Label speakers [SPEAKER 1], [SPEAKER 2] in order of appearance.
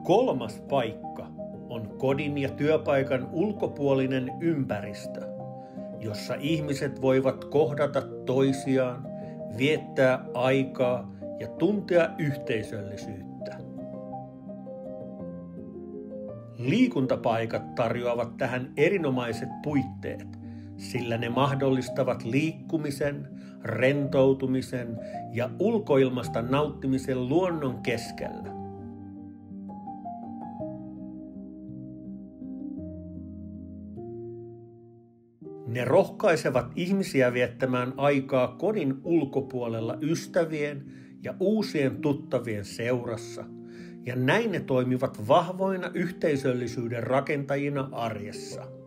[SPEAKER 1] Kolmas paikka on kodin ja työpaikan ulkopuolinen ympäristö, jossa ihmiset voivat kohdata toisiaan, viettää aikaa ja tuntea yhteisöllisyyttä. Liikuntapaikat tarjoavat tähän erinomaiset puitteet, sillä ne mahdollistavat liikkumisen, rentoutumisen ja ulkoilmasta nauttimisen luonnon keskellä. Ne rohkaisevat ihmisiä viettämään aikaa kodin ulkopuolella ystävien ja uusien tuttavien seurassa, ja näin ne toimivat vahvoina yhteisöllisyyden rakentajina arjessa.